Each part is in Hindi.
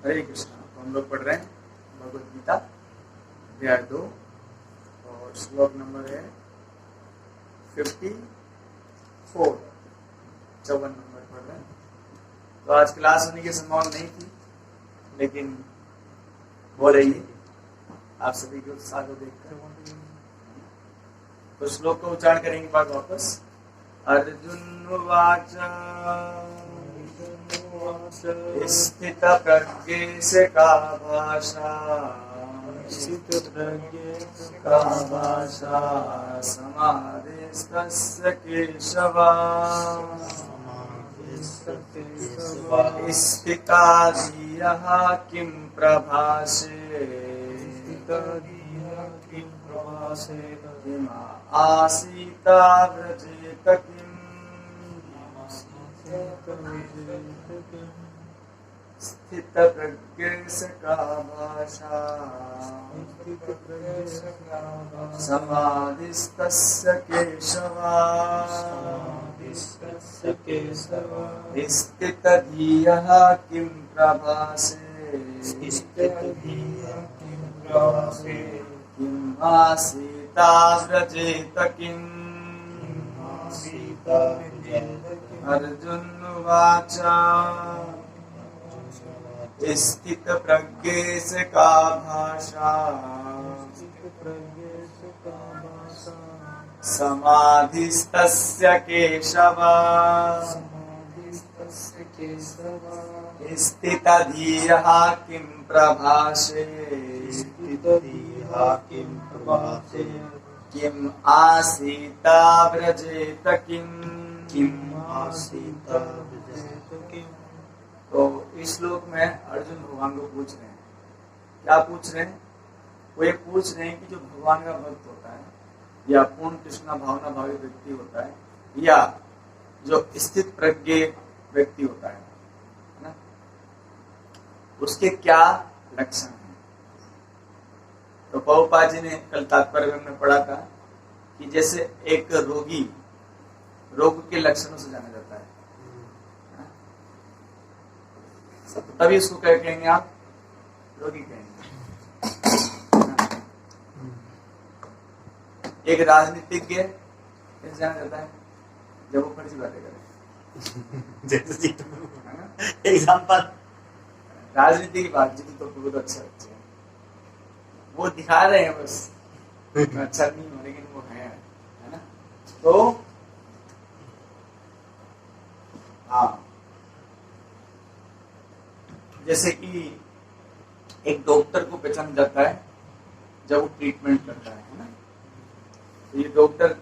हरे कृष्णा। तो हम लोग पढ़ रहे हैं भगवद गीता अध्याय 2 और श्लोक नंबर है 54, 54 नंबर पढ़ रहे हैं। तो आज क्लास होने की संभावना नहीं थी, लेकिन हो रही है आप सभी के उत्साह को देखकर। तो श्लोक को उच्चारण करेंगे बाद वापस। अर्जुन उवाच स्थित प्रज्ञेश का भाषा समाधिस्तस्य केशव स्थिता धियः किं प्रभाषे किम आसीता व्रजेत किम् स्थित प्रज्ञेश का भाषा समाधिस्तस्य केशव स्थित धियः किं प्रभाषे किम् आसीता व्रजेत किम्। अर्जुन उवाच स्थित प्रज्ञेश का भाषा समाधिस्तस्य केशव स्थित धियः किं प्रभाषे किम् आसीता व्रजेत किम्। तो इस श्लोक में अर्जुन भगवान को पूछ रहे हैं, क्या पूछ रहे हैं? वो ये पूछ रहे हैं कि जो भगवान का भक्त होता है या पूर्ण कृष्णा भावना भावी व्यक्ति होता है या जो स्थित प्रज्ञ व्यक्ति होता है ना, उसके क्या लक्षण हैं। तो प्रभुपाद जी ने कल तात्पर्य में हमने पढ़ा था कि जैसे एक रोगी रोग के लक्षणों से जाना जाता है, तभी इसको क्या कहेंगे आप? रोगी कहेंगे। एक राजनीतिज्ञ कैसे जाना जाता है? जब वो फर्जी बातें करे। जैसे एग्जाम्पल राजनीति की बात जी तो बहुत अच्छा है, वो दिखा रहे हैं बस अच्छा नहीं हो, लेकिन वो है ना। तो हाँ, जैसे कि एक डॉक्टर को पहचान जाता है जब वो ट्रीटमेंट करता है ना। तो ये डॉक्टर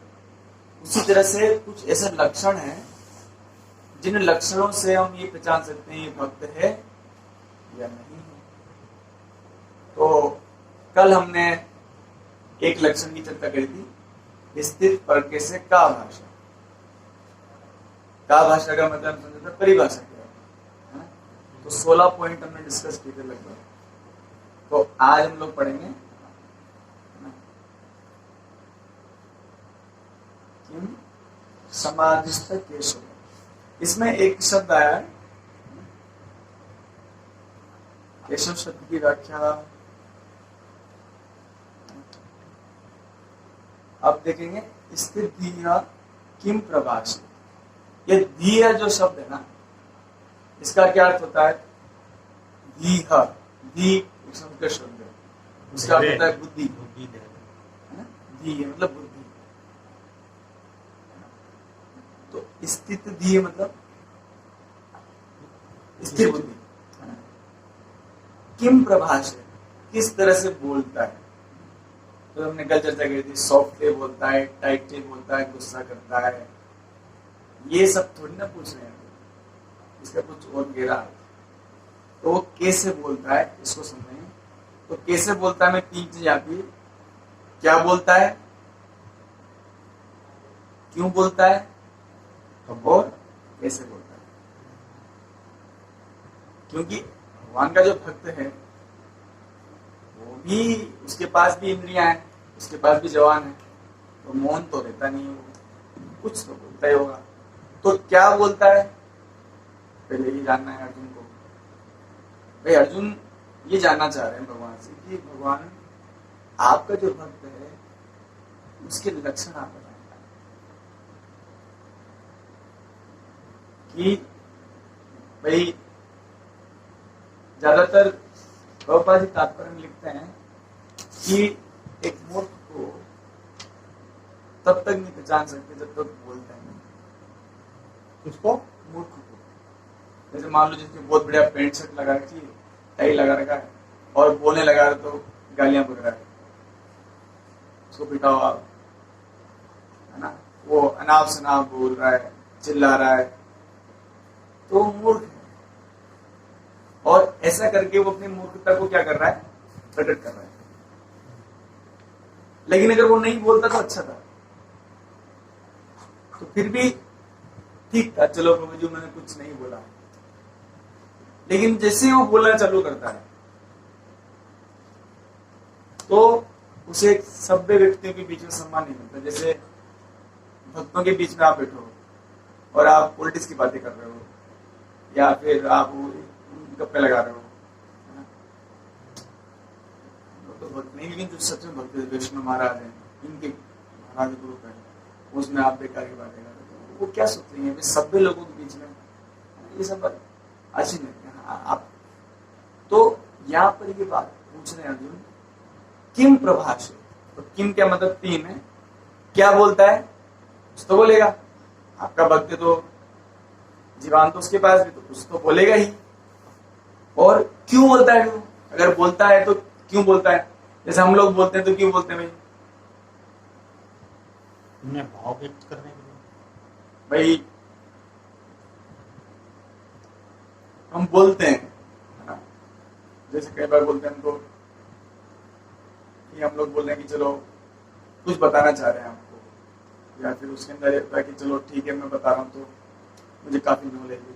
उसी तरह से कुछ ऐसे लक्षण हैं जिन लक्षणों से हम ये पहचान सकते हैं ये भक्त है या नहीं है। तो कल हमने एक लक्षण की चर्चा करी थी, स्थित प्रज्ञ से का भाषा। का भाषा का मतलब समझते हैं परिभाषा क्या है ना। तो 16 पॉइंट हमने डिस्कस किए थे लगभग। तो आज हम लोग पढ़ेंगे किम समाधिस्थ केशव। इसमें एक शब्द आया है केशव शब्द की व्याख्या अब देखेंगे। स्थित धिया किम प्रभाषे। ये धिया जो शब्द है ना, इसका क्या अर्थ होता है? धीह, धी संस्कृत शब्द है, उसका अर्थ होता है बुद्धि, है ना। धी मतलब बुद्धि। तो स्थित धी मतलब स्थिर बुद्धि। किम प्रभाषे, किस तरह से बोलता है। तो हमने कल चर्चा की थी, सॉफ्टली बोलता है, टाइटली बोलता है, गुस्सा करता है, ये सब थोड़ी ना पूछ रहे हैं, इसका कुछ और गहरा अर्थ। तो वो कैसे बोलता है इसको समझेंगे। तो कैसे बोलता है में 3 चीज आती है। क्या बोलता है, क्यों बोलता है और कैसे बोलता है। क्योंकि भगवान का जो भक्त है वो भी, उसके पास भी इंद्रियां हैं, उसके पास भी जवान है, तो मौन तो रहता नहीं है, कुछ तो बोलता ही होगा। तो क्या बोलता है पहले ही जानना है अर्जुन को। भाई अर्जुन ये जानना चाह रहे हैं भगवान से कि भगवान आपका जो भक्त है उसके लक्षण आप बताएं कि भाई ज्यादातर प्रभुपाद जी तात्पर्य में लिखते हैं कि एक मूर्ख को तब तक नहीं पहचान सकते जब तक बोलता है नहीं। किसको? मूर्ख को। जैसे मान लो जिसने बहुत बढ़िया पेंट शर्ट लगा रखी है, टाई लगा रखा है और बोलने लगा तो गालियां बक रहा है, उसको पिटाओ आप, है ना, वो अनाप शनाप बोल रहा है, चिल्ला रहा है, तो मूर्ख है। और ऐसा करके वो अपनी मूर्खता को क्या कर रहा है, प्रकट कर रहा है। लेकिन अगर वो नहीं बोलता तो अच्छा था, तो फिर भी ठीक था, चलो प्रभु जी मैंने कुछ नहीं बोला। लेकिन जैसे वो बोलना चालू करता है तो उसे सभ्य व्यक्तियों के बीच में सम्मान नहीं मिलता। जैसे भक्तों के बीच में आप बैठो और आप पॉलिटिक्स की बातें कर रहे हो या फिर आप गप्पे लगा रहे हो, है ना, तो भक्त नहीं। लेकिन जो सच में भक्त वैष्णव महाराज हैं, इनके महाराज ग्रुप है, उसमें आप बेकार की बातें कर रहे हो, वो क्या सोच रही है सभ्य लोगों के बीच में, ये सब बात अच्छी नहीं है। आप तो यहाँ पर ये बात पूछ रहे हैं अर्जुन, किम प्रभाषे, तो किम क्या मतलब तीन है, क्या बोलता है कुछ तो बोलेगा, आपका भक्त तो जीवान तो उसके पास भी तो कुछ तो बोलेगा ही। और क्यों बोलता है वो, अगर बोलता है तो क्यों बोलता है, जैसे हम लोग बोलते हैं तो क्यों बोलते हैं भाई, भाव व्यक्त करने के लिए। भाई हम बोलते हैं, है ना, जैसे कई बार बोलते हैं हमको कि हम लोग बोल रहे हैं कि चलो कुछ बताना चाह रहे हैं आपको, या फिर उसके अंदर होता है कि चलो ठीक है मैं बता रहा हूं तो मुझे काफी नॉलेज है।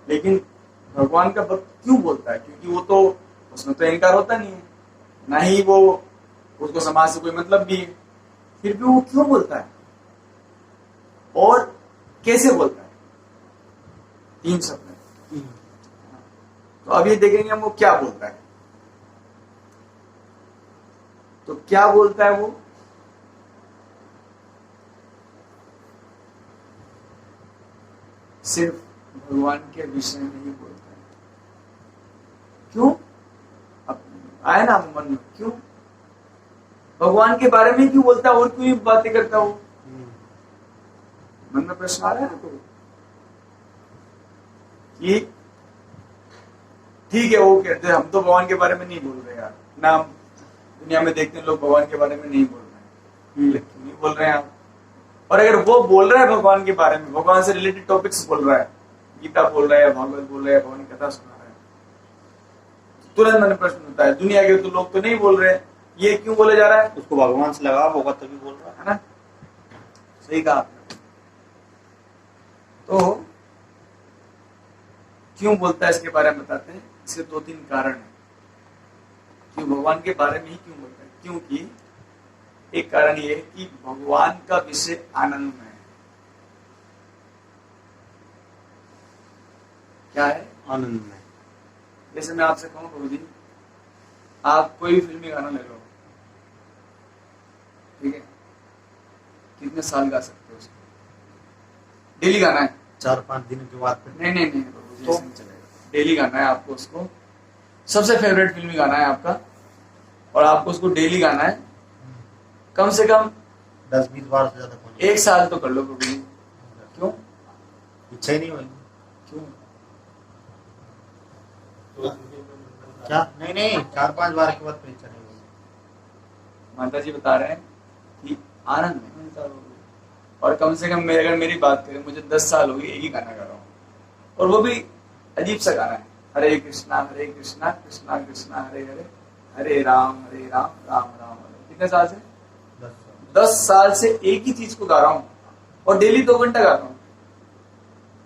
लेकिन भगवान का भक्त क्यों बोलता है, क्योंकि वो तो उसमें तो इनकार होता नहीं है, ना ही वो उसको समाज से कोई मतलब भी है, फिर भी वो क्यों बोलता है और कैसे बोलता है, तीन शब्द है। तो अब ये देखेंगे हम वो क्या बोलता है। तो क्या बोलता है वो, सिर्फ भगवान के विषय में ही बोलता है। क्यों, अब आया ना मन में, क्यों भगवान के बारे में क्यों बोलता है और क्यों बातें करता है वो, मन में प्रश्न आ रहा है ना। तो ये ठीक है, वो कहते हैं हम तो भगवान के बारे में नहीं बोल रहे यार ना, हम दुनिया में देखते हैं लोग भगवान के बारे में नहीं बोल रहे हैं, लेकिन नहीं बोल रहे हैं आप। और अगर वो बोल रहा है भगवान के बारे में, भगवान से रिलेटेड टॉपिक्स बोल रहा है, गीता बोल रहा है, भागवत बोल रहा है, भगवान की कथा सुना रहा है, तुरंत मैंने प्रश्न होता है दुनिया के तो लोग तो नहीं बोल रहे हैं, ये क्यों बोले जा रहा है, उसको भगवान से लगाव होगा तभी बोल रहा है ना। सही कहा आपने। तो क्यों बोलता है इसके बारे में बताते हैं। इसके दो तीन कारण है कि भगवान के बारे में ही क्यों बोलता है। क्योंकि एक कारण ये है कि भगवान का विषय आनंद में है। क्या है, आनंद में। जैसे मैं आपसे कहूं प्रभु जी आप कोई भी फिल्मी गाना ले लो, ठीक है, कितने साल गा सकते हो उसको, डेली गाना है, 4-5 दिन के बाद नहीं नहीं नहीं प्रभु जी, तो चलेगा, डेली गाना है आपको उसको, सबसे फेवरेट फिल्मी गाना है आपका और आपको उसको डेली गाना है, कम से कम 10-20 बार से ज्यादा कौन, 1 साल तो कर लो प्रभु जी। क्यों, इच्छा ही नहीं होगी। क्यों, क्या, नहीं 4-5 बार के बाद फिर इच्छा नहीं होगी। माता जी बता रहे हैं कि आनंद में मिलता है। और कम से कम अगर मेरी बात करें, मुझे 10 साल हो गए एक ही गाना गा रहा हूँ, और वो भी अजीब सा गाना है, हरे कृष्णा कृष्णा कृष्णा हरे हरे, हरे राम राम राम हरे। कितने साल से, 10 साल से एक ही चीज को गा रहा हूँ और डेली 2 घंटा गाता हूँ,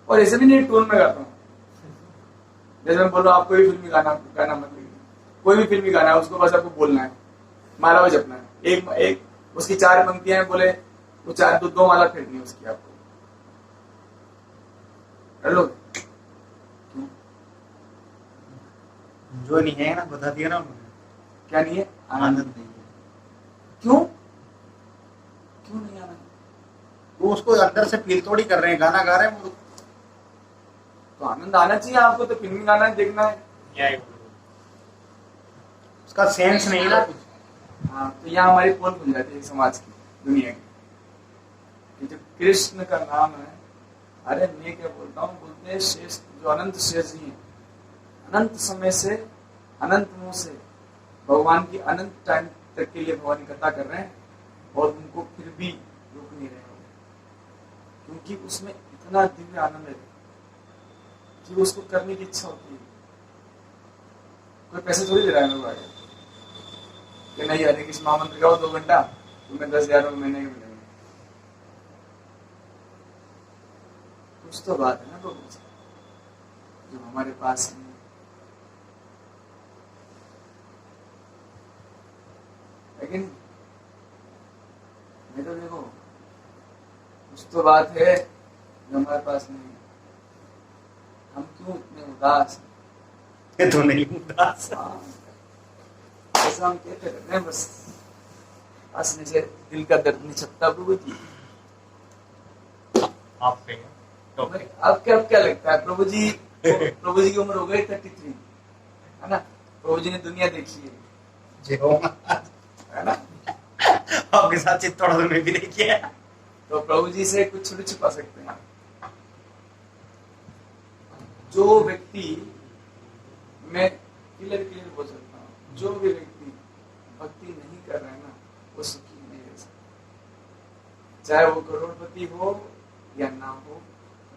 और ऐसे भी नहीं टोन में गाता हूँ। जैसे मैं बोल रहा हूँ आप कोई भी फिल्मी गाना मत लिखिए, कोई भी फिल्मी गाना है उसको बस आपको बोलना है, माला भी जपना है, एक उसकी 4 पंक्तियां हैं, बोले वो 2 माला फेरनी है उसकी, आपको कर लो। क्यों, जो नहीं है ना बता दिया ना उन्होंने, क्या नहीं है? आनंद नहीं है। क्यों? क्यों नहीं आनंद? वो उसको अंदर से फील थोड़ी कर रहे हैं, गाना गा रहे हैं वो। तो आनंद आना चाहिए आपको, तो फिल्म गाना है, देखना है। उसका सेंस नहीं ना कुछ। हाँ, तो यहाँ हमारी पोल खुल जाती है समाज की, दुनिया की, कि जो कृष्ण का नाम है, अरे मैं क्या बोलता हूँ, बोलते हैं शेष, जो अनंत शेष जी है, अनंत समय से, अनंत मुंह से भगवान की अनंत टाइम तक के लिए भगवान की कथा कर रहे हैं, और उनको फिर भी रोक नहीं रहे हो, क्योंकि उसमें इतना दिव्य आनंद है कि उसको करने की इच्छा होती है। कोई पैसे थोड़ी दे रहा है मेरे को कि नहीं, हरे कृष्ण महामंत्र गाओ 2 घंटा, तुम्हें 10,000 महीने के मिलेंगे। कुछ तो बात है ना प्रभु जी, जो हमारे पास नहीं है। लेकिन नहीं तो देखो, कुछ तो बात है जो हमारे पास नहीं है। हम क्यों इतने उदास हैं? ये तो नहीं उदास। हाँ, ऐसा हम कहते रहते हैं, बस हंसने से दिल का दर्द नहीं छपता प्रभु जी। आप पे तो अब क्या लगता है प्रभु जी? प्रभु जी की उम्र हो गई 33, है ना? प्रभु जी ने दुनिया देखी है, जी हो है ना? आपके साथ चित्तौड़ में भी नहीं किया, तो प्रभु जी से कुछ थोड़ी छुपा सकते हैं। जो व्यक्ति, मैं क्लियर बोल सकता हूँ, जो भी व्यक्ति भक्ति नहीं कर रहा है ना, वो सुखी नहीं रह सकता। चाहे वो करोड़पति हो या ना हो,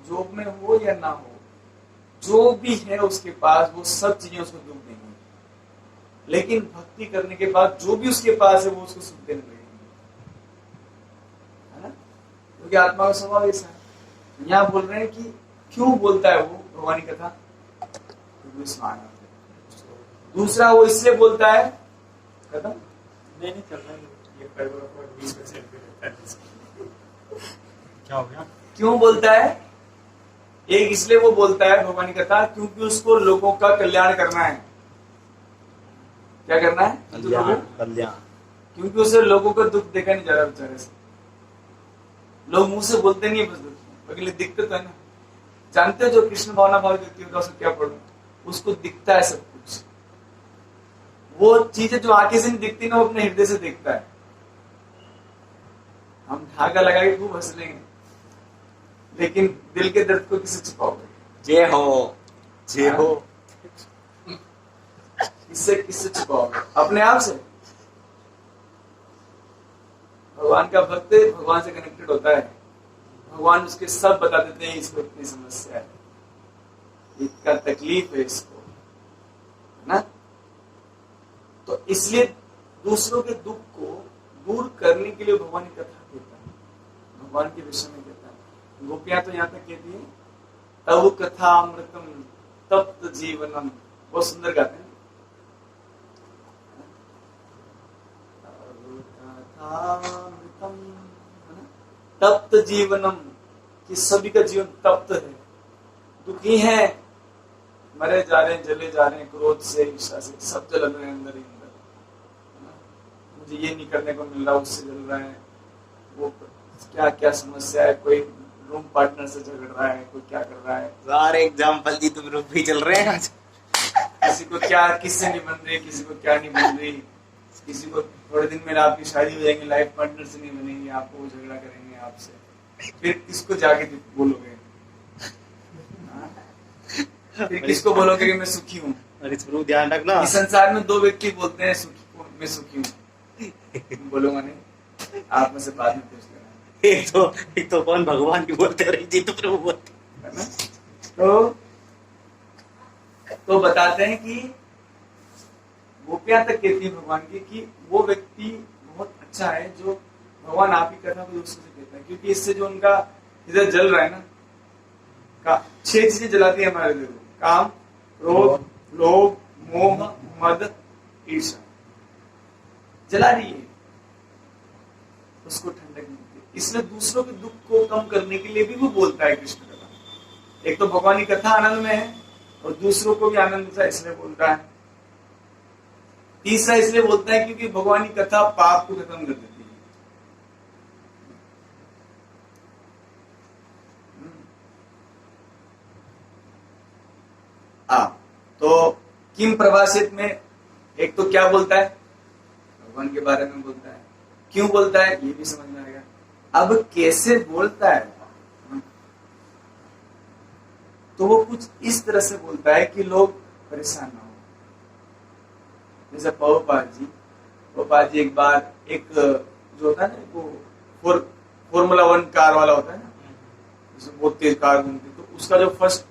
जॉब में हो या ना हो, जो भी है उसके पास, वो सब चीजें उसको दुख देंगी। लेकिन भक्ति करने के बाद जो भी उसके पास है, वो उसको सुख देने लगेंगे, है ना? क्योंकि आत्मा का स्वभाव ऐसा है। यहाँ बोल रहे हैं कि क्यों बोलता है वो भगवान की कथा? क्योंकि उसमें आनंद है। दूसरा, वो इसलिए बोलता है, खत्म नहीं चल रहा है, ये 20% पे रहता है। क्या हो गया? क्यों बोलता है? एक इसलिए वो बोलता है भगवान की कथा, क्योंकि उसको लोगों का कल्याण करना है। क्या करना है? कल्याण। क्योंकि उसे लोगों का दुख देखा नहीं जा रहा बेचारे से। लोग मुंह से बोलते नहीं है, बस दुख, लेकिन दिक्कत है ना। जानते हो जो कृष्ण भावना भाव व्यक्ति होता है, उसको क्या पढ़ो, उसको दिखता है सब कुछ। वो चीजें जो आंखें से नहीं दिखती ना, वो अपने हृदय से देखता है। हम धागा लगा के खूब हंस लेंगे, लेकिन दिल के दर्द को किसे छुपाओगे? जय हो, जय हो। किससे छुपाओगे? अपने आप से। भगवान का भक्त भगवान से कनेक्टेड होता है, भगवान उसके सब बता देते हैं, इसको इतनी समस्या है, इतना तकलीफ है इसको, है ना? तो इसलिए दूसरों के दुख को दूर करने के लिए भगवान की कथा कहता है, भगवान के विषय में कहता है। गोपियां तो यहाँ तक कहती है, तब कथा अमृतम तप्त जीवनम, बहुत सुंदर गाते हैं। तप्त जीवनम, कि सभी का जीवन तप्त है, दुखी है, मरे जा रहे हैं, जले जा रहे हैं, क्रोध से, ईर्ष्या से, सब जल रहे हैं अंदर ही अंदर। मुझे ये नहीं करने को मिल रहा, उससे जल रहा है, वो क्या क्या समस्या है, कोई रूम पार्टनर से झगड़ रहा है, कोई क्या कर रहा है। सारे एग्जाम्पल जी तुम रूप ही चल रहे हैं आज। किसी को क्या, किससे नहीं बन रही, किसी को क्या नहीं बन रही, किसी को थोड़े दिन में आपकी शादी हो जाएगी, लाइफ पार्टनर से नहीं बनेगी, आपको झगड़ा करेंगे आपसे, फिर किसको जाके बोलोगे? फिर किसको बोलोगे कि मैं सुखी हूँ? और इस पर ध्यान रखना, इस संसार में 2 व्यक्ति बोलते हैं मैं सुखी हूँ। बोलूंगा नहीं, आप में से बाद में पूछ लेना। एक तो कौन भगवान की बोलते रही जी, तो प्रभु बोलते है ना? तो बताते हैं कि गोपियां तक कहती है भगवान की कि वो व्यक्ति बहुत अच्छा है जो भगवान आप ही कथा को दूसरे से कहता है, क्योंकि इससे जो उनका इधर जल रहा है ना, 6 चीजें जलाती है हमारे दिल को, काम, क्रोध, लोभ, मोह, मद, ईर्ष्या, जला रही है, उसको ठंडक मिलती है। इसलिए दूसरों के दुख को कम करने के लिए भी वो बोलता है कृष्ण कथा। एक तो भगवान की कथा आनंद में है, और दूसरों को भी आनंद था, इसलिए बोलता है। तीसरा इसलिए बोलता है क्योंकि भगवान की कथा पाप को खत्म कर देती है। तो किम प्रभाषित में एक तो क्या बोलता है, भगवान के बारे में बोलता है, क्यों बोलता है ये भी समझ में आएगा। अब कैसे बोलता है, तो वो कुछ इस तरह से बोलता है कि लोग परेशान ना हो। जैसे प्रभुपाद जी एक बार एक जो होता है ना वो फॉर्मूला 1 कार वाला होता है ना, जिसमें बहुत तेज कार घूमती, तो उसका जो फर्स्ट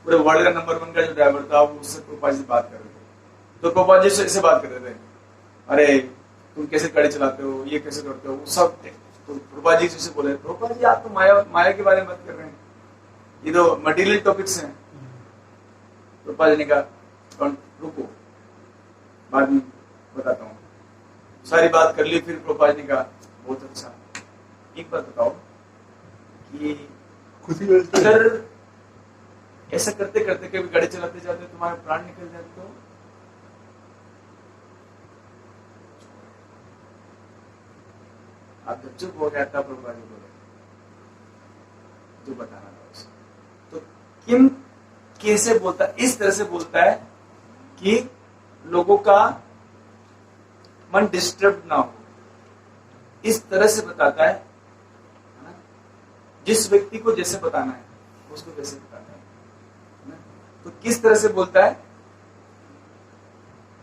पूरे वर्ल्ड का नंबर 1 का जो ड्राइवर था वो उससे प्रभुपाद जी से बात कर रहे थे। तो प्रभुपाद जी से ऐसे बात कर रहे थे, अरे तुम कैसे गाड़ी चलाते हो, ये कैसे करते हो, सब। तो प्रभुपाद जी से बोले, प्रभुपाद जी आप तो माया के बारे में बात कर रहे हैं, ये तो मटेरियल टॉपिक्स हैं। प्रभुपाद जी ने कहा रुको, बाद में बताता हूँ। सारी बात कर ली, फिर प्रभुपाद जी ने कहा बहुत अच्छा, एक बात बताओ कि अगर ऐसा करते करते कभी गाड़ी चलाते जाते तुम्हारे प्राण निकल जाते तो आप जब चुप हो गया था, प्रभुपाद जी बोले जो बताना था उसे। तो किम कैसे बोलता है, इस तरह से बोलता है कि लोगों का मन डिस्टर्ब ना हो, इस तरह से बताता है ना? जिस व्यक्ति को जैसे बताना है उसको वैसे बताता है ना? तो किस तरह से बोलता है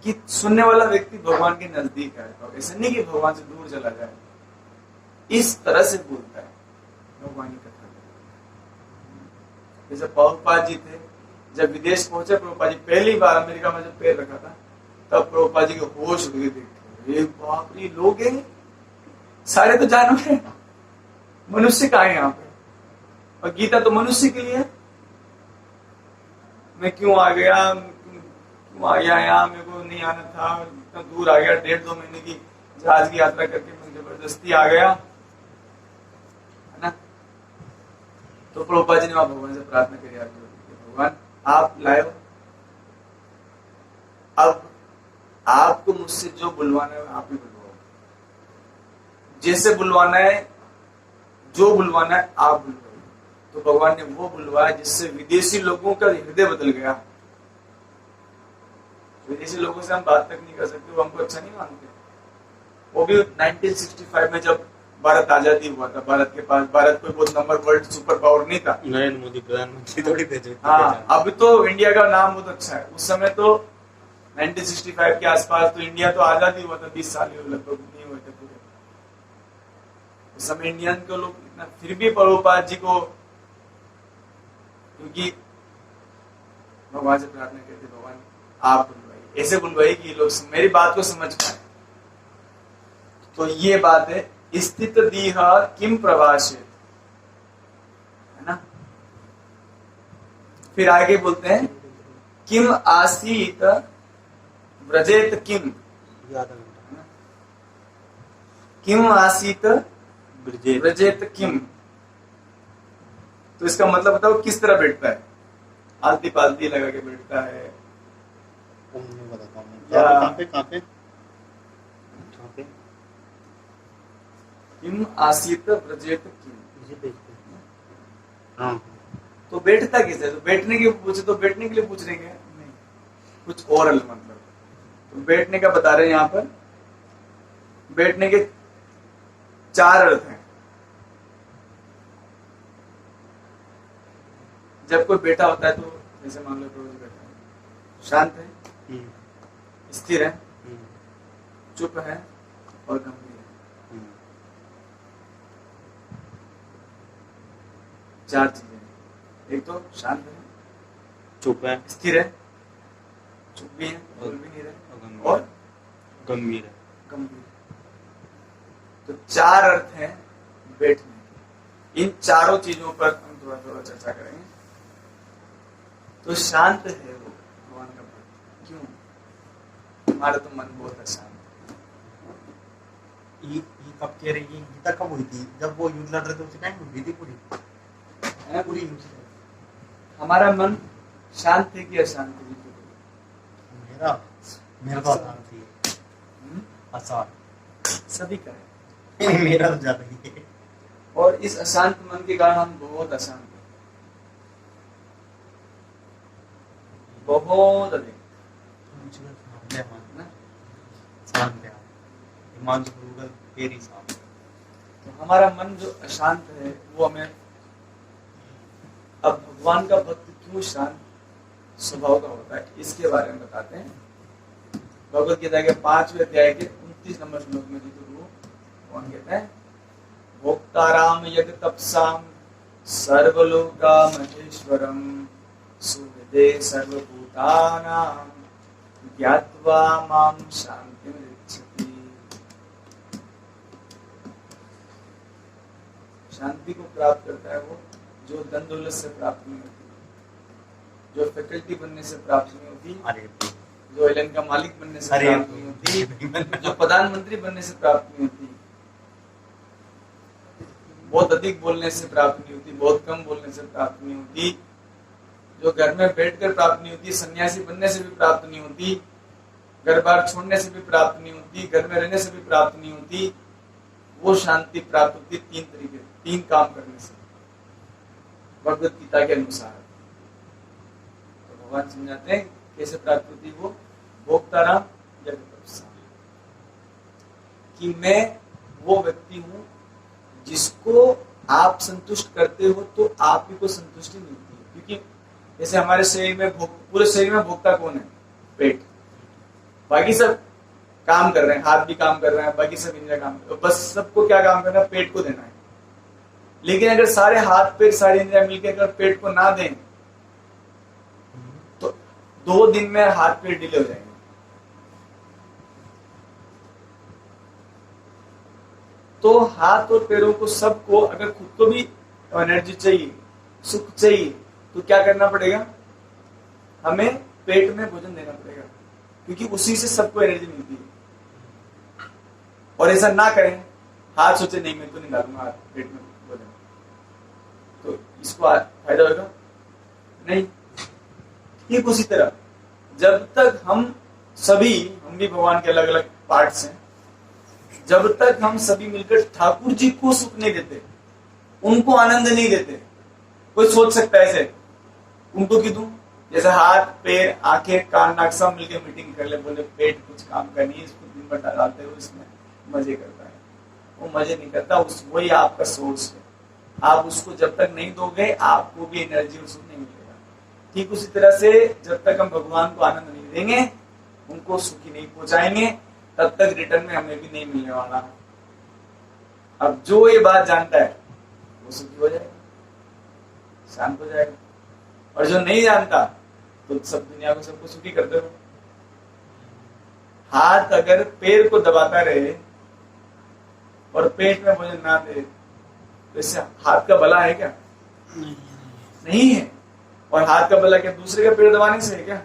कि सुनने वाला व्यक्ति भगवान के नजदीक है, तो ऐसे नहीं कि भगवान से दूर चला जाए, इस तरह से बोलता है भगवान की कथा। जैसे प्रभुपाद जी थे, जब विदेश पहुंचे प्रभुपाद जी, पहली बार अमेरिका में जब पैर रखा था, तब प्रभुपाद जी के होश उड़ गए, देखे बाप रे लोग हैं, सारे तो जानवर हैं, मनुष्य कहाँ है यहाँ पे, और गीता तो मनुष्य के लिए है। मैं क्यों आ गया यहाँ, मेरे को नहीं आना था, इतना दूर आ गया, 1.5-2 महीने की जहाज की यात्रा करके मैं जबरदस्ती आ गया, है ना। तो प्रभुपाद जी ने वहां भगवान से प्रार्थना करी, भगवान आप लाए, अब आपको मुझसे जो बुलवाना है आप ही बुलवाओ, जैसे बुलवाना है, जो बुलवाना है आप बुलवाओ। तो भगवान ने वो बुलवाया जिससे विदेशी लोगों का हृदय बदल गया। विदेशी लोगों से हम बात तक नहीं कर सकते, वो हमको अच्छा नहीं मानते। वो भी 1965 में जब भारत आजादी हुआ था, भारत के पास, भारत कोई बहुत नंबर वर्ल्ड सुपर पावर नहीं था, नरेंद्र मोदी प्रधानमंत्री थोड़ी थे। हाँ, अब तो इंडिया का नाम बहुत अच्छा है। उस समय तो 1965 के आसपास तो इंडिया तो आजादी हुआ था, 20 साल लगभग नहीं हुए थे पूरे। उस समय इंडियन के लोग इतना, फिर भी प्रभुपाद जी को, क्योंकि भगवान से प्रार्थना करते, भगवान आप बुलवाइए, ऐसे बुलवाइए कि लोग मेरी बात को समझ पाए। तो ये बात है, स्थित दीह किम प्रभाषित, है ना। फिर आगे बोलते हैं किम आसीत व्रजेत किम, किम आसीत व्रजेत किम। तो इसका मतलब बताओ किस तरह बैठता है, आलती पालती लगा के बैठता है कहाँ पे? किम आसीत व्रजेत किम। हाँ। तो बैठता कैसे, तो बैठने के पूछे तो बैठने के लिए पूछ रहे हैं, नहीं कुछ और मतलब। तो बैठने का बता रहे हैं यहाँ पर, बैठने के 4 अर्थ हैं। जब कोई बैठा होता है तो जैसे मान लो रोज बैठा है, शांत है, स्थिर है, चुप है और गंभीर है। 4 चीजें, एक तो शांत है, चुप है, स्थिर है, चुप भी है, बोल भी नहीं रहे, और गंभीर है, गंभीर। तो 4 अर्थ हैं बैठने के। इन चारों चीजों पर हम थोड़ा थोड़ा चर्चा करेंगे। तो शांत है वो भगवान का भक्त, क्यों? हमारा तो मन बहुत अशांत है। ये कब कह रही है, गीता कब हुई थी? जब वो युद्ध लड़ रहे थे उसी टाइम हुई थी पूरी हमारा मन शांत है कि अशांत है? मेरा तो अशांत ही है। आसान। सभी करें। नहीं, मेरा तो ज्यादा ही है। और इस अशांत मन के कारण हम बहुत अशांत हैं, बहुत अधिक मुझे शांत है मन, ना। शांत है हिमांशु गूगल तेरी शांत। तो हमारा मन जो अशांत है वो हमें, अब भगवान का भक्त क्यों शांत स्वभाव का होता है इसके बारे में बताते हैं। भगवत गीता के 5वें अध्याय के 29 नंबर श्लोक में जी गुरु कौन कहते हैं, भोक्ताराम यज्ञ तपसाम सर्वलोका महेश्वरम सुहृदे सर्वभूतानां ज्ञात्वा मां शांतिं ऋच्छति। शांति को प्राप्त करता है वो जो धन दौलत से प्राप्त नहीं होती, जो फैकल्टी बनने से प्राप्त नहीं होती, अरे जो एलन का मालिक बनने से अरे प्राप्त नहीं होती, जो प्रधानमंत्री बनने से प्राप्त नहीं होती, बहुत अधिक बोलने से प्राप्त नहीं होती, बहुत कम बोलने से प्राप्त नहीं होती, जो घर में बैठकर प्राप्त नहीं होती, सन्यासी बनने से भी प्राप्त नहीं होती, घर बार छोड़ने से भी प्राप्त नहीं होती, घर में रहने से भी प्राप्त नहीं होती। वो शांति प्राप्त होती है 3 तरीके, 3 काम करने से भगवत गीता के अनुसार। तो भगवान समझाते हैं कैसे प्राप्त होती वो, भोक्ताराम यज्ञ तपसा, कि मैं वो व्यक्ति हूं जिसको आप संतुष्ट करते हो तो आप ही को संतुष्टि मिलती है। क्योंकि जैसे हमारे शरीर में पूरे शरीर में भोक्ता कौन है, पेट। बाकी सब काम कर रहे हैं, हाथ भी काम कर रहे हैं, बाकी सब इंद्रियां काम कर रहे हैं, बस सबको क्या काम करना है, पेट को देना है। लेकिन अगर सारे हाथ पैर सारी इंद्रियां मिलकर अगर पेट को ना दें तो 2 दिन में हाथ पैर ढीले हो जाएंगे। तो हाथ और पैरों को सबको अगर खुद को भी एनर्जी चाहिए, सुख चाहिए, तो क्या करना पड़ेगा, हमें पेट में भोजन देना पड़ेगा, क्योंकि उसी से सबको एनर्जी मिलती है। और ऐसा ना करें, हाथ सोचे नहीं मैं तो नहीं डालूंगा हाथ पेट में भोजन, तो इसको फायदा होगा नहीं। ठीक उसी तरह जब तक हम भी भगवान के अलग अलग पार्ट्स हैं, जब तक हम सभी मिलकर ठाकुर जी को सुख नहीं देते, उनको आनंद नहीं देते। कोई सोच सकता है ऐसे उनको क्यों दूं, जैसे हाथ पैर आंखें कान नाक सब मिलकर मीटिंग कर ले, बोले पेट कुछ काम का नहीं, इसको दिन भर डालते हो इसमें मजे करता है। वो मजे नहीं करता, वही आपका सोर्स है। आप उसको जब तक नहीं दोगे आपको भी एनर्जी और सुख नहीं मिलेगा। ठीक उसी तरह से जब तक हम भगवान को आनंद नहीं देंगे, उनको सुखी नहीं पहुंचाएंगे, तब तक रिटर्न में हमें भी नहीं मिलने वाला। अब जो ये बात जानता है वो सुखी हो जाएगा, शांत हो जाएगा, और जो नहीं जानता तो सब दुनिया को सबको सुखी करते रहो। हाथ अगर पैर को दबाता रहे और पेट में भोजन ना दे तो इससे हाथ का भला है क्या? नहीं है। और हाथ का भला क्या दूसरे का पेट दबाने से है क्या?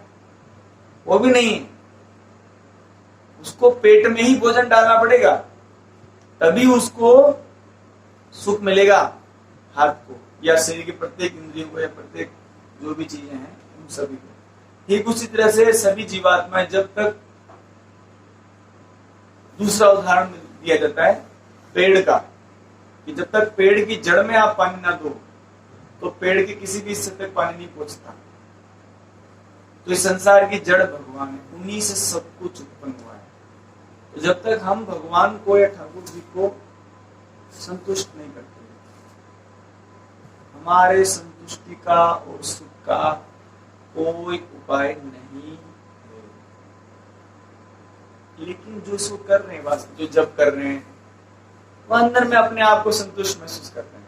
वो भी नहीं है। उसको पेट में ही भोजन डालना पड़ेगा, तभी उसको सुख मिलेगा, हाथ को या शरीर के प्रत्येक इंद्रियों को या प्रत्येक जो भी चीजें हैं उन सभी को। ठीक उसी तरह से सभी जीवात्माएं, जब तक दूसरा उदाहरण दिया जाता है पेड़ का, कि जब तक पेड़ की जड़ में आप पानी ना दो तो पेड़ के किसी भी हिस्से तक पानी नहीं पहुंचता। तो इस संसार की जड़ भगवान है, उन्हीं से सब कुछ उत्पन्न हुआ है। तो जब तक हम भगवान को या ठाकुर जी को संतुष्ट नहीं करते, हमारे संतुष्टि का और सुख का कोई उपाय नहीं है। लेकिन जो इसको कर रहे हैं, जो जब कर रहे हैं, वो अंदर में अपने आप को संतुष्ट महसूस कर रहे हैं।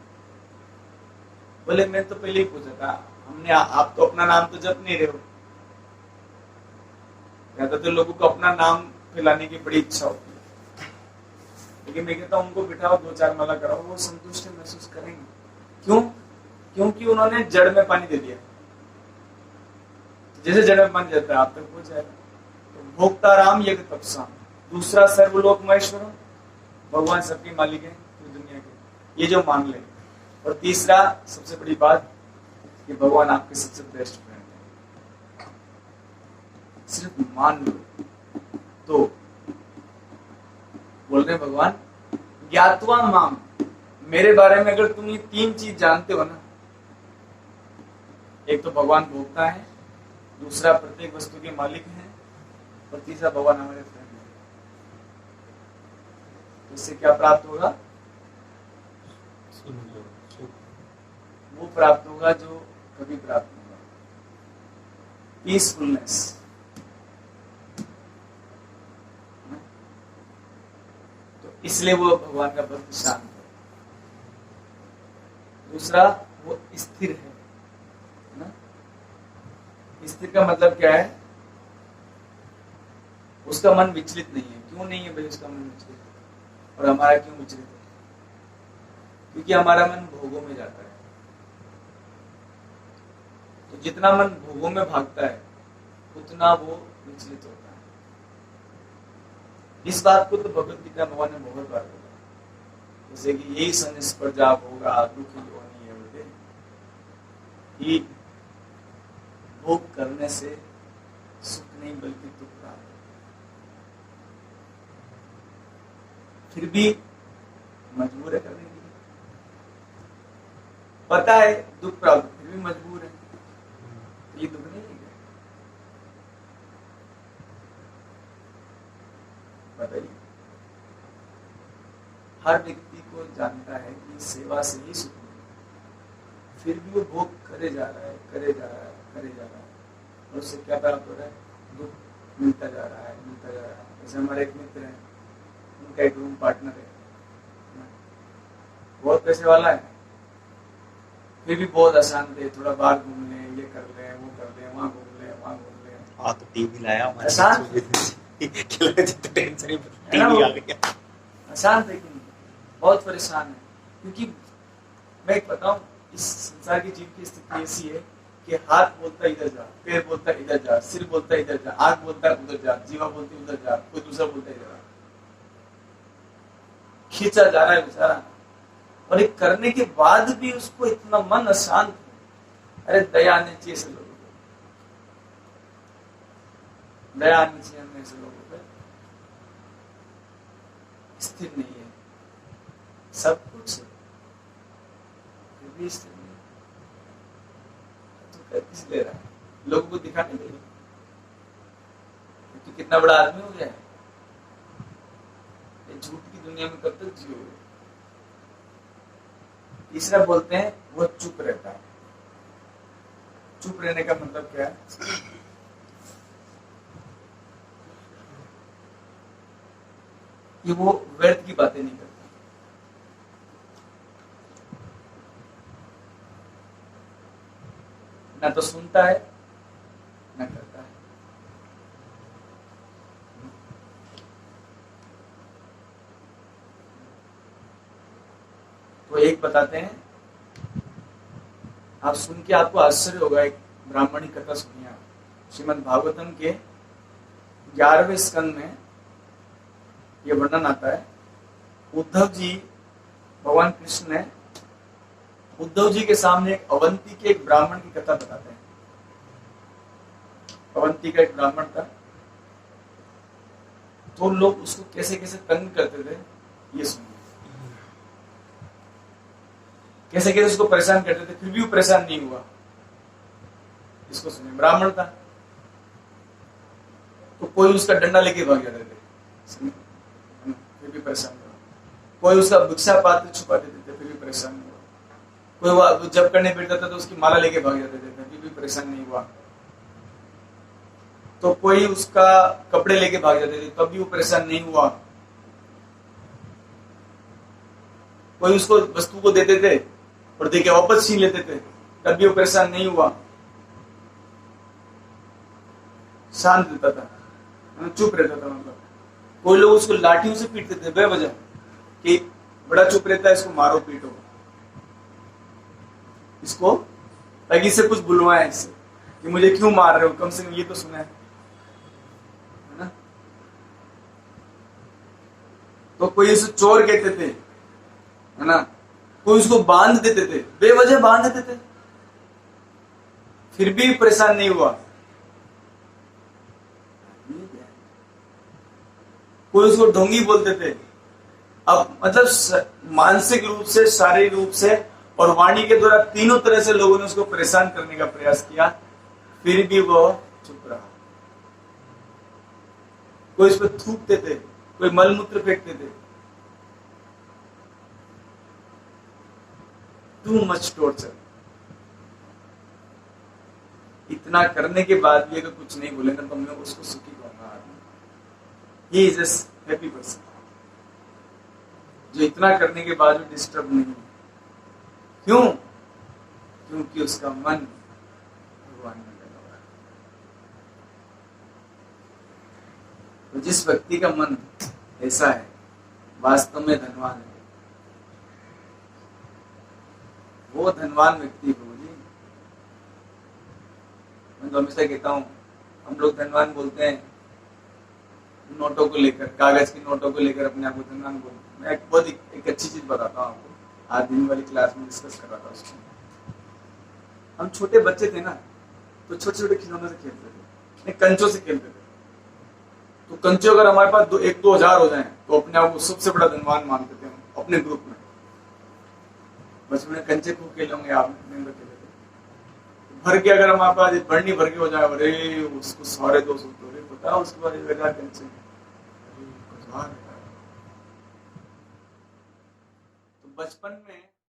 बोले मैं तो पहले ही पूछा था, हमने आप तो अपना नाम तो जप नहीं रहे हो। कहता तो लोगों को अपना नाम फैलाने की बड़ी इच्छा होती है, लेकिन मैं कहता हूं उनको बिठाओ, 2-4 माला कराओ, वो संतुष्टि महसूस करेंगे। क्यों? क्योंकि उन्होंने जड़ में पानी दे दिया। जैसे जड़ में पानी जाता है आप तक पहुंच जाएगा। तो भोक्ताराम यज्ञ तपसा, दूसरा सर्वलोक महेश्वरम, भगवान सबके मालिक है पूरी दुनिया के, ये जो मान ले। और तीसरा सबसे बड़ी बात कि भगवान आपके सबसे बेस्ट फ्रेंड है। सिर्फ मान लो तो बोल रहे भगवान ज्ञातवा माम, मेरे बारे में अगर तुम ये 3 चीज जानते हो ना, एक तो भगवान भोक्ता है, दूसरा प्रत्येक वस्तु के मालिक है, और तीसरा भगवान हमारे फ्रेंड है, इससे क्या प्राप्त होगा? वो प्राप्त होगा जो कभी प्राप्त नहीं होगा, पीसफुलनेस। तो इसलिए वो भगवान का भक्त शांत है। दूसरा, वो स्थिर है ना। स्थिर का मतलब क्या है? उसका मन विचलित नहीं है। क्यों नहीं है भाई उसका मन विचलित? और हमारा क्यों विचलित है? क्योंकि हमारा मन भोगों में जाता है। तो जितना मन भोगों में भागता है उतना वो विचलित होता है। इस बात को तो भगवत गीता भगवान ने बहुत बार बोला, जैसे कि यही संस्पर्धा होगा दुख योनि एवते, कि भोग करने से सुख नहीं बल्कि दुख प्राप्त है। फिर भी मजबूर है करने के लिए, पता है दुख प्राप्त, फिर भी मजबूर है। ये दुख नहीं है क्या? बताइए। हर व्यक्ति को जानता है कि सेवा से ही सुख मिलेगा, फिर भी वो भोग करे जा रहा है, करे जा रहा है, करे जा रहा है, और उससे क्या प्राप्त हो रहा है? दुख मिलता जा रहा है, मिलता जा रहा है। जैसे हमारे एक मित्र हैं, उनका एक रूम पार्टनर है, बहुत पैसे वाला है, फिर भी बहुत अशांत है। थोड़ा बाहर घूम ले, ये कर ले, वो कर ले, वहाँ घूम ले, वहाँ घूम ले। हाँ तो टीवी लाया हमारे अशांत टेंशन ही टीवी आ गया। अशांत है कि नहीं? बहुत परेशान है। क्योंकि मैं एक बताऊं, इस संसार की जीव की स्थिति ऐसी है कि हाथ बोलता इधर जा, पैर बोलता इधर जा, सिर बोलता इधर जा, आंख बोलता उधर जा, जीवा बोलती उधर जा, कोई दूसरा बोलता इधर जा, खींचा जा रहा है बेचारा। और ये करने के बाद भी उसको इतना मन अशांत है। अरे दया आनी चाहिए ऐसे लोगों को, दया आनी चाहिए हमें ऐसे लोगों पे। स्थिर नहीं है सब कुछ, फिर भी स्थिर नहीं है। तो किस ले रहा है? लोगों को दिखाने के लिए। तो कितना बड़ा आदमी हो गया है। ये झूठ की दुनिया में कब तक जियोगे? तीसरा बोलते हैं वो चुप रहता है। चुप रहने का मतलब क्या है? कि वो व्यर्थ की बातें नहीं करता, ना तो सुनता है ना करता है। तो एक बताते हैं, आप सुन के आपको आश्चर्य होगा। एक ब्राह्मणी कथा सुनिए आप। श्रीमद् भागवतम के 11वें स्कंद में ये वर्णन आता है। उद्धव जी, भगवान कृष्ण ने उद्धव जी के सामने एक अवंती के एक ब्राह्मण की कथा बताते हैं। अवंती का एक ब्राह्मण था, तो लोग उसको कैसे कैसे तंग करते थे ये सुनिए। कैसे कैसे उसको परेशान करते थे, फिर भी वो परेशान नहीं हुआ। इसको सुनिए। ब्राह्मण था तो कोई उसका डंडा लेके भाग जाते थे, फिर भी परेशान हुआ। कोई उसका भिक्षा पात्र छुपा देते थे, फिर भी परेशान नहीं हुआ। कोई वो जब करने बैठता था तो उसकी माला लेके भाग जाते थे, फिर भी परेशान नहीं हुआ। तो कोई उसका कपड़े लेके भाग जाते थे, तब भी वो परेशान नहीं हुआ। कोई उसको वस्तु को देते थे और देके वापस छीन लेते थे, तब भी वो परेशान नहीं हुआ। शांत रहता था, चुप रहता था। मतलब कोई लोग उसको लाठियों से पीटते थे बेवजह, कि बड़ा चुप रहता है, इसको मारो पीटो, इसको ताकि इससे कुछ बुलवाए, इससे कि मुझे क्यों मार रहे हो, कम से कम ये तो सुना है ना। तो कोई उसे चोर कहते थे, है ना। कोई उसको बांध देते थे, बेवजह बांध देते थे, फिर भी परेशान नहीं हुआ। कोई उसको ढोंगी बोलते थे, अब मतलब मानसिक रूप से, शारीरिक रूप से और वाणी के द्वारा तीनों तरह से लोगों ने उसको परेशान करने का प्रयास किया, फिर भी वो चुप रहा। कोई इस पर थूकते थे, कोई मलमूत्र फेंकते थे। Too much torture. इतना करने के बाद भी अगर कुछ नहीं बोलेंगे तो मैं उसको सुखी कहूंगा आदमी। He is a happy person जो इतना करने के बाद भी डिस्टर्ब नहीं। क्यों? क्योंकि उसका मन भगवान में लगा हुआ है। तो जिस व्यक्ति का मन ऐसा है वास्तव में धनवान है। वो धनवान व्यक्ति को जी, मैं तो हमेशा कहता हूं, हम लोग धनवान बोलते हैं नोटों को लेकर, कागज की नोटों को लेकर अपने आप को धनवान बोलते हैं। मैं बहुत एक अच्छी चीज बताता हूँ आपको, आज दिन वाली क्लास में डिस्कस कर रहा था उसको। हम छोटे बच्चे थे ना, तो छोटे छोटे खिलौनों से खेलते थे, नहीं कंचों से खेलते थे। तो कंचे अगर हमारे पास 1-2 हजार हो जाए तो अपने आप को सबसे बड़ा धनवान मानते थे हम अपने ग्रुप में। बचपन में कंचे खूब खेले होंगे आप, खेले थे भर के। अगर हमारे पास भरनी भर के हो जाए, अरे उसको सारे दोस्त पता है उसके बाद 1,000 कंचे। तो बचपन में